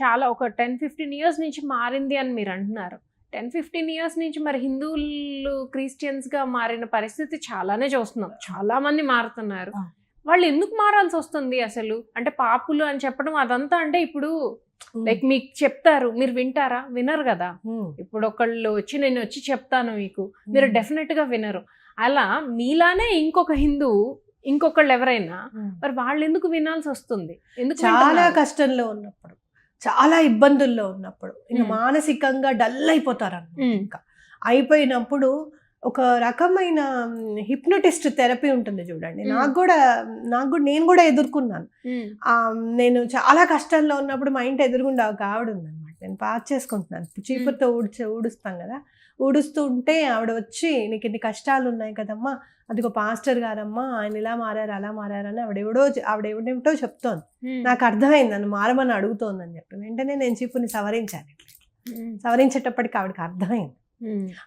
చాలా ఒక 10-15 ఇయర్స్ నుంచి మారింది అని మీరు అంటున్నారు. 10-15 ఇయర్స్ నుంచి మరి హిందువులు క్రిస్టియన్స్గా మారిన పరిస్థితి చాలానే చూస్తున్నాం. చాలా మంది మారుతున్నారు. వాళ్ళు ఎందుకు మారాల్సి వస్తుంది అసలు? అంటే పాపులు అని చెప్పడం అదంతా, అంటే ఇప్పుడు లైక్ మీకు చెప్తారు, మీరు వింటారా? వినరు కదా. ఇప్పుడు ఒకళ్ళు వచ్చి నేను వచ్చి చెప్తాను మీకు, మీరు డెఫినెట్ గా వినరు. అలా మీలానే ఇంకొక హిందువు ఇంకొకళ్ళు ఎవరైనా మరి వాళ్ళు ఎందుకు వినాల్సి వస్తుంది? ఎందుకు? చాలా కష్టంలో ఉన్నప్పుడు, చాలా ఇబ్బందుల్లో ఉన్నప్పుడు, ఇంకా మానసికంగా డల్ అయిపోతారు అన్నమాట. ఇంకా అయిపోయినప్పుడు ఒక రకమైన హిప్నోటిస్ట్ థెరపీ ఉంటుంది చూడండి. నేను కూడా ఎదుర్కొన్నాను. నేను చాలా కష్టంలో ఉన్నప్పుడు మా ఇంటి ఎదురుగుండా ఒక ఆవిడ ఉందన్నమాట. నేను పాస్ చేసుకుంటున్నాను, చీపురుతో ఊడుస్తాం కదా, ఊడుస్తూ ఉంటే ఆవిడ వచ్చి, నీకు ఇన్ని కష్టాలు ఉన్నాయి కదమ్మా, అది ఒక పాస్టర్ గారమ్మా, ఆయన ఇలా మారారు అలా మారారని ఆవిడేమిటో చెప్తోంది. నాకు అర్థమైంది, నన్ను మారమని అడుగుతోందని చెప్పి వెంటనే నేను చీపుని సవరించాను. సవరించేటప్పటికి ఆవిడకి అర్థమైంది.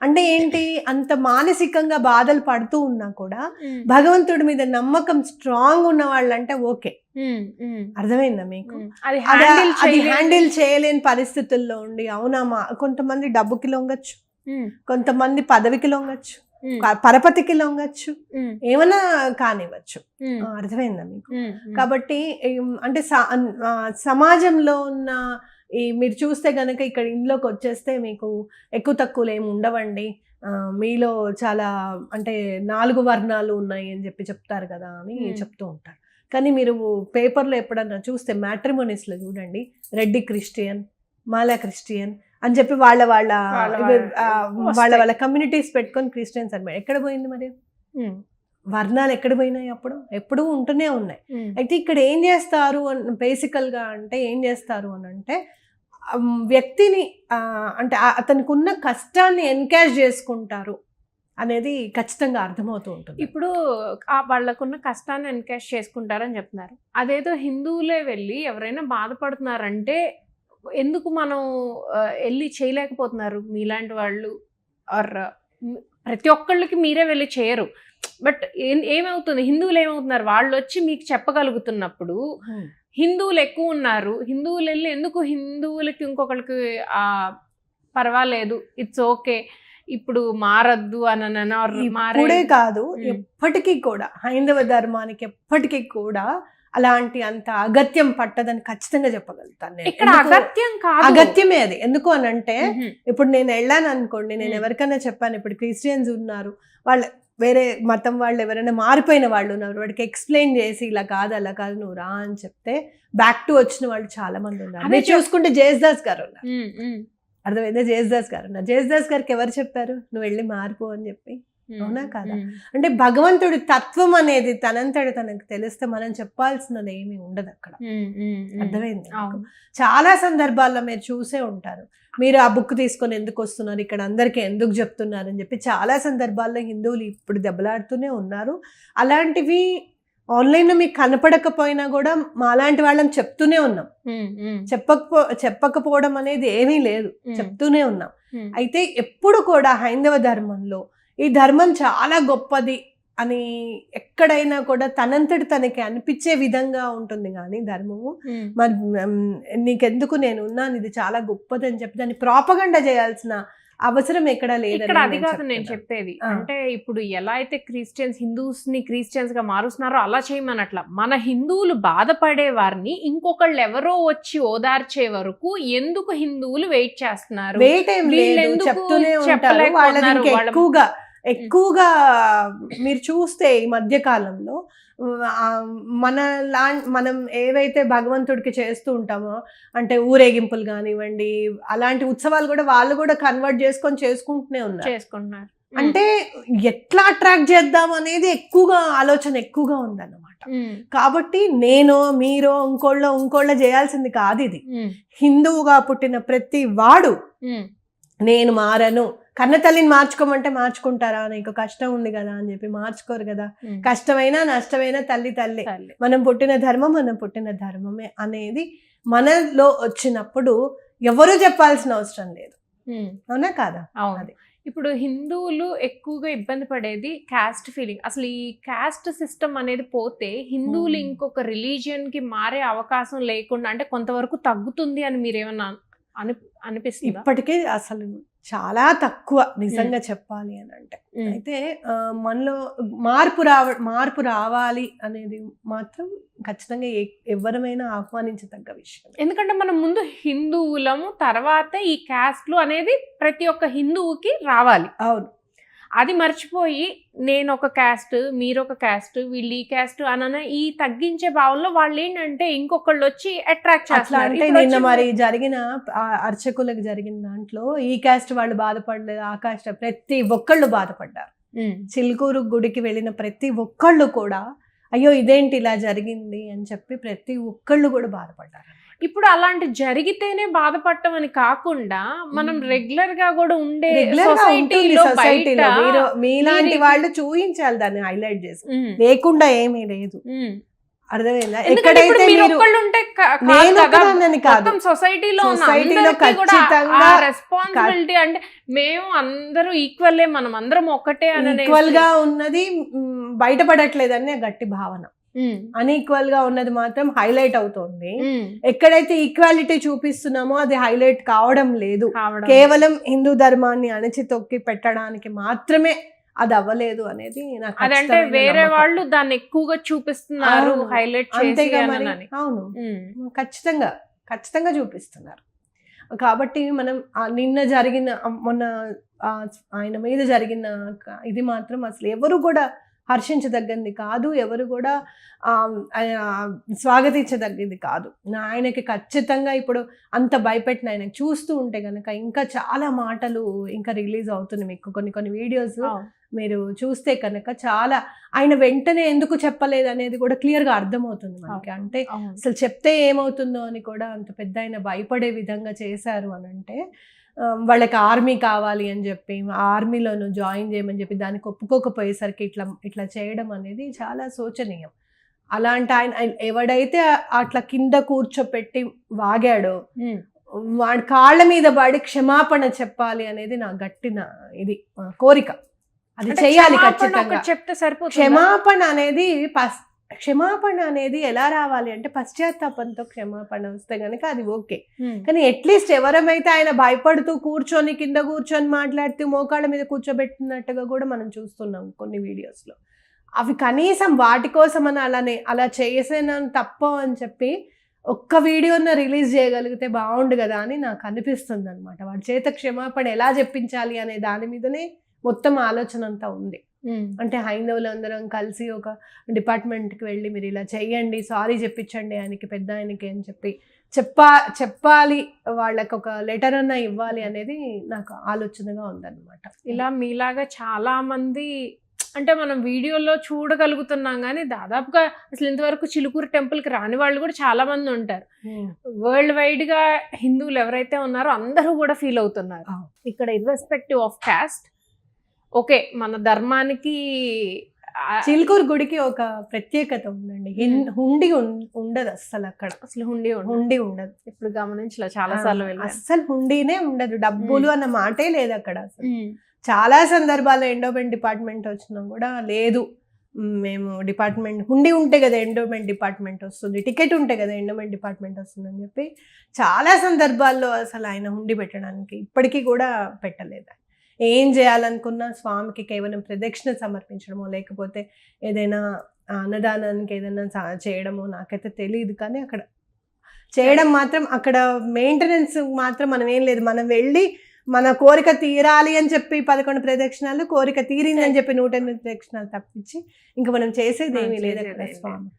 అంటే ఏంటి, అంత మానసికంగా బాధలు పడుతూ ఉన్నా కూడా భగవంతుడి మీద నమ్మకం స్ట్రాంగ్ ఉన్న వాళ్ళంటే ఓకే. అర్థమైందా మీకు? అది హ్యాండిల్ చేయలేని పరిస్థితుల్లో ఉండి, అవునా, కొంతమంది డబ్బుకి లొంగచ్చు, కొంతమంది పదవికి లొంగచ్చు, పరపతికి లొంగచ్చు, ఏమన్నా కానివ్వచ్చు. అర్థమైందా మీకు? కాబట్టి అంటే సమాజంలో ఉన్న మీరు చూస్తే గనక ఇక్కడ ఇంట్లోకి వచ్చేస్తే మీకు ఎక్కువ తక్కువలు ఏమి ఉండవండి, మీలో చాలా అంటే 4 వర్ణాలు ఉన్నాయి అని చెప్తారు కదా అని చెప్తూ ఉంటారు. కానీ మీరు పేపర్లో ఎప్పుడన్నా చూస్తే మ్యాట్రిమోనీస్లో చూడండి, రెడ్డి క్రిస్టియన్, మాలా క్రిస్టియన్ అని చెప్పి వాళ్ళ కమ్యూనిటీస్ పెట్టుకొని క్రిస్టియన్స్ అనమాట. ఎక్కడ పోయింది మరి వర్ణాలు? ఎక్కడ పోయినాయి? ఎప్పుడూ ఉంటూనే ఉన్నాయి. అయితే ఇక్కడ ఏం చేస్తారు బేసికల్గా అంటే ఏం చేస్తారు అని అంటే, వ్యక్తిని అంటే అతనికి ఉన్న కష్టాన్ని ఎన్కాష్ చేసుకుంటారు అనేది ఖచ్చితంగా అర్థమవుతూ ఉంటుంది. ఇప్పుడు వాళ్ళకున్న కష్టాన్ని ఎన్కాష్ చేసుకుంటారని చెప్తున్నారు. అదేదో హిందువులే వెళ్ళి ఎవరైనా బాధపడుతున్నారంటే ఎందుకు మనం వెళ్ళి చేయలేకపోతున్నారు? మీలాంటి వాళ్ళు ఆర్ ప్రతి ఒక్కళ్ళకి మీరే వెళ్ళి చేయరు. బట్ ఏమవుతుంది, హిందువులు ఏమవుతున్నారు, వాళ్ళు వచ్చి మీకు చెప్పగలుగుతున్నప్పుడు హిందువులు ఎక్కువ ఉన్నారు, హిందువులు వెళ్ళి ఎందుకు హిందువులకి ఇంకొకరికి పర్వాలేదు, ఇట్స్ ఓకే, ఇప్పుడు మారద్దు ఇప్పుడే కాదు ఎప్పటికీ కూడా హైందవ ధర్మానికి ఎప్పటికీ కూడా అలాంటి అంత అగత్యం పట్టదని ఖచ్చితంగా చెప్పగలుగుతాను నేను. ఇక్కడ అగత్యం కాదు, అగత్యమే అది. ఎందుకు అని అంటే, ఇప్పుడు నేను వెళ్ళాను అనుకోండి, నేను ఎవరికైనా చెప్పాను, ఇప్పుడు క్రిస్టియన్స్ ఉన్నారు, వాళ్ళు వేరే మతం వాళ్ళు ఎవరైనా మారిపోయిన వాళ్ళు ఉన్నారు, వాడికి ఎక్స్ప్లెయిన్ చేసి ఇలా కాదు అలా కాదు నువ్వు రా అని చెప్తే బ్యాక్ టు వచ్చిన వాళ్ళు చాలా మంది ఉన్నారు. మీరు చూసుకుంటే జేసుదాస్ గారు ఉన్నారు, అర్థమైందా? జేసుదాస్ గారు ఉన్నారు. జేసుదాస్ గారికి ఎవరు చెప్పారు నువ్వు వెళ్ళి మారిపో అని చెప్పి? అవునా కాదా? అంటే భగవంతుడి తత్వం అనేది తనంతటి తనకు తెలిస్తే మనం చెప్పాల్సినది ఏమీ ఉండదు అక్కడ. అర్థమైంది? చాలా సందర్భాల్లో మీరు చూసే ఉంటారు, మీరు ఆ బుక్ తీసుకొని ఎందుకు వస్తున్నారు ఇక్కడ, అందరికీ ఎందుకు చెప్తున్నారు అని చెప్పి చాలా సందర్భాల్లో హిందువులు ఇప్పుడు దెబ్బలాడుతూనే ఉన్నారు. అలాంటివి ఆన్లైన్లో మీకు కనపడకపోయినా కూడా మాలాంటి వాళ్ళని చెప్తూనే ఉన్నాం. చెప్పకపోవడం అనేది ఏమీ లేదు, చెప్తూనే ఉన్నాం. అయితే ఎప్పుడు కూడా హైందవ ధర్మంలో ఈ ధర్మం చాలా గొప్పది అని ఎక్కడైనా కూడా తనంతటి తనకి అనిపించే విధంగా ఉంటుంది. కానీ ధర్మము మరి నీకెందుకు నేను ఉన్నాను, ఇది చాలా గొప్పది అని చెప్పి దాన్ని ప్రాపగండా చేయాల్సిన అవసరం ఎక్కడ లేదు. అది కాదు నేను చెప్పేది. అంటే ఇప్పుడు ఎలా అయితే క్రిస్టియన్స్ హిందూస్ ని క్రిస్టియన్స్ గా మారుస్తున్నారో అలా చేయమనట్లా, మన హిందువులు బాధపడే వారిని ఇంకొకళ్ళు ఎవరో వచ్చి ఓదార్చే వరకు ఎందుకు హిందువులు వెయిట్ చేస్తున్నారు? చెప్తూనే ఉంటారు. ఎక్కువగా మీరు చూస్తే ఈ మధ్య కాలంలో మనం ఏవైతే భగవంతుడికి చేస్తూ ఉంటామో, అంటే ఊరేగింపులు కానివ్వండి, అలాంటి ఉత్సవాలు కూడా వాళ్ళు కూడా కన్వర్ట్ చేసుకుంటూనే చేసుకుంటున్నారు. అంటే ఎట్లా అట్రాక్ట్ చేద్దాం అనేది ఆలోచన ఎక్కువగా ఉందన్నమాట. కాబట్టి మీరు ఇంకోళ్ళ చేయాల్సింది కాదు ఇది. హిందువుగా పుట్టిన ప్రతి వాడు నేను మారను, కన్న తల్లిని మార్చుకోమంటే మార్చుకుంటారా, నీకు కష్టం ఉంది కదా అని చెప్పి మార్చుకోరు కదా. కష్టమైనా నష్టమైనా తల్లి. మనం పుట్టిన ధర్మమే అనేది మనలో వచ్చినప్పుడు ఎవరు చెప్పాల్సిన అవసరం లేదు. అవునా కాదా? అవును. ఇప్పుడు హిందువులు ఎక్కువగా ఇబ్బంది పడేది క్యాస్ట్ ఫీలింగ్. అసలు ఈ క్యాస్ట్ సిస్టమ్ అనేది పోతే హిందువులు ఇంకొక రిలీజియన్ కి మారే అవకాశం లేకుండా అంటే కొంతవరకు తగ్గుతుంది అని మీరేమన్నా అనిపిస్తుంది? ఇప్పటికే అసలు చాలా తక్కువ నిజంగా చెప్పాలి అని అంటే. అయితే మనలో మార్పు రావాలి అనేది మాత్రం ఖచ్చితంగా ఎవరమైనా ఆహ్వానించదగ్గ విషయం. ఎందుకంటే మనం ముందు హిందువులము, తర్వాత ఈ క్యాస్ట్లు అనేది ప్రతి ఒక్క హిందువుకి రావాలి. అవును, అది మర్చిపోయి నేను ఒక క్యాస్ట్, మీరు ఒక క్యాస్ట్, వీళ్ళు ఈ క్యాస్ట్ అన్న ఈ తగ్గించే భావంలో వాళ్ళు ఏంటంటే ఇంకొకళ్ళు వచ్చి అట్రాక్ట్ చేస్తారు. అంటే నిన్న మరి జరిగిన అర్చకులకు జరిగిన దాంట్లో ఈ క్యాస్ట్ వాళ్ళు బాధపడలేదు, ఆ క్యాస్ట్ ప్రతి ఒక్కళ్ళు బాధపడ్డారు. చిలుకూరు గుడికి వెళ్ళిన ప్రతి ఒక్కళ్ళు కూడా అయ్యో ఇదేంటి ఇలా జరిగింది అని చెప్పి ప్రతి ఒక్కళ్ళు కూడా బాధపడ్డారు. ఇప్పుడు అలాంటి జరిగితేనే బాధపడటం అని కాకుండా మనం రెగ్యులర్ గా కూడా ఉండే సొసైటీలో మీలాంటి వాళ్ళు చూపించాలి, దాన్ని హైలైట్ చేసి. లేకుండా ఏమీ లేదు, అర్థమైందా? ఎక్కడైతే సొసైటీలో ఖచ్చితంగా రెస్పాన్సిబిలిటీ అంటే మేము అందరూ ఈక్వల్లే, మనం అందరం ఒకటే ఈక్వల్ గా ఉన్నది బయటపడట్లేదని గట్టి భావన. అన్ఈక్వల్ గా ఉన్నది మాత్రం హైలైట్ అవుతుంది. ఎక్కడైతే ఈక్వాలిటీ చూపిస్తున్నామో అది హైలైట్ కావడం లేదు. కేవలం హిందూ ధర్మాన్ని అణచి తొక్కి పెట్టడానికి మాత్రమే అది అవ్వలేదు అనేది నాకు. అదంటే వేరే వాళ్ళు దాన్ని ఎక్కువగా చూపిస్తున్నారు, హైలైట్ చేసి. అవును, ఖచ్చితంగా చూపిస్తున్నారు. కాబట్టి మనం నిన్న జరిగిన మొన్న ఆయన మీద జరిగిన ఇది మాత్రం అసలు ఎవరు కూడా హర్షించదగ్గది కాదు, ఎవరు కూడా స్వాగతించదగ్గది కాదు. ఆయనకి ఖచ్చితంగా ఇప్పుడు అంత భయపెట్టిన ఆయనకి చూస్తూ ఉంటే కనుక ఇంకా చాలా మాటలు ఇంకా రిలీజ్ అవుతుంది. మీకు కొన్ని వీడియోస్ మీరు చూస్తే కనుక చాలా ఆయన వెంటనే ఎందుకు చెప్పలేదు అనేది కూడా క్లియర్ గా అర్థమవుతుంది మనకి. అంటే అసలు చెప్తే ఏమవుతుందో అని కూడా అంత పెద్ద ఆయన భయపడే విధంగా చేశారు అని అంటే, వాళ్ళకి ఆర్మీ కావాలి అని చెప్పి ఆర్మీలోను జాయిన్ చేయమని చెప్పి దానికి ఒప్పుకోకపోయేసరికి ఇట్లా చేయడం అనేది చాలా శోచనీయం. అలాంటి ఆయన ఎవడైతే అట్లా కింద కూర్చోపెట్టి వాగాడో వాడి కాళ్ళ మీద పడి క్షమాపణ చెప్పాలి అనేది నా గట్టిన ఇది కోరిక. అది చేయాలి ఖచ్చితంగా. చెప్తే సరిపోతుంది. క్షమాపణ అనేది ఎలా రావాలి అంటే పశ్చాత్తాపంతో క్షమాపణ వస్తే గనక అది ఓకే. కానీ అట్లీస్ట్ ఎవరమైతే ఆయన భయపడుతూ కింద కూర్చొని మాట్లాడుతూ మోకాళ్ళ మీద కూర్చోబెట్టినట్టుగా కూడా మనం చూస్తున్నాం కొన్ని వీడియోస్ లో. అవి కనీసం వాటి కోసం అని అలా చేసిన తప్పు అని చెప్పి ఒక్క వీడియోని రిలీజ్ చేయగలిగితే బాగుండు కదా అని నాకు అనిపిస్తుంది అనమాట. వాడి చేత క్షమాపణ ఎలా చెప్పించాలి అనే దాని మీదనే మొత్తం ఆలోచన అంతా ఉంది. అంటే హైందవులు అందరం కలిసి ఒక డిపార్ట్మెంట్కి వెళ్ళి మీరు ఇలా చెయ్యండి, సారీ చెప్పించండి ఆయనకి, పెద్ద ఆయనకి అని చెప్పాలి, వాళ్ళకి ఒక లెటర్ అన్నా ఇవ్వాలి అనేది నాకు ఆలోచనగా ఉందన్నమాట. ఇలా మీలాగా చాలా మంది అంటే మనం వీడియోలో చూడగలుగుతున్నాం కానీ దాదాపుగా అసలు ఇంతవరకు చిలుకూరు టెంపుల్కి రాని వాళ్ళు కూడా చాలా మంది ఉంటారు. వరల్డ్ వైడ్ గా హిందువులు ఎవరైతే ఉన్నారో అందరూ కూడా ఫీల్ అవుతున్నారు. ఇక్కడ ఇర్రెస్పెక్టివ్ ఆఫ్ కాస్ట్ ఓకే, మన ధర్మానికి చిలుకూరు గుడికి ఒక ప్రత్యేకత ఉందండి. హుండీ ఉండదు అస్సలు అక్కడ. అసలు హుండీ ఉండదు. ఇప్పుడు గమనించలే చాలా సార్లు అస్సలు హుండీనే ఉండదు, డబ్బులు అన్న మాటే లేదు అక్కడ. అసలు చాలా సందర్భాల్లో ఎండోమెంట్ డిపార్ట్మెంట్ వచ్చినా కూడా లేదు, మేము డిపార్ట్మెంట్ హుండీ ఉంటే కదా ఎండోమెంట్ డిపార్ట్మెంట్ వస్తుంది, టికెట్ ఉంటే కదా ఎండోమెంట్ డిపార్ట్మెంట్ వస్తుంది అని చెప్పి చాలా సందర్భాల్లో అసలు ఆయన హుండీ పెట్టడానికి ఇప్పటికీ కూడా పెట్టలేదు. ఏం చేయాలనుకున్నా స్వామికి కేవలం ప్రదక్షిణ సమర్పించడమో లేకపోతే ఏదైనా అన్నదానానికి ఏదైనా చేయడమో నాకైతే తెలియదు. కానీ అక్కడ చేయడం మాత్రం, అక్కడ మెయింటెనెన్స్ మాత్రం మనం ఏం లేదు, మనం వెళ్ళి మన కోరిక తీరాలి అని చెప్పి 11 ప్రదక్షిణాలు, కోరిక తీరిందని చెప్పి 108 ప్రదక్షిణాలు తప్పించి ఇంకా మనం చేసేది ఏమీ లేదు అక్కడ స్వామి.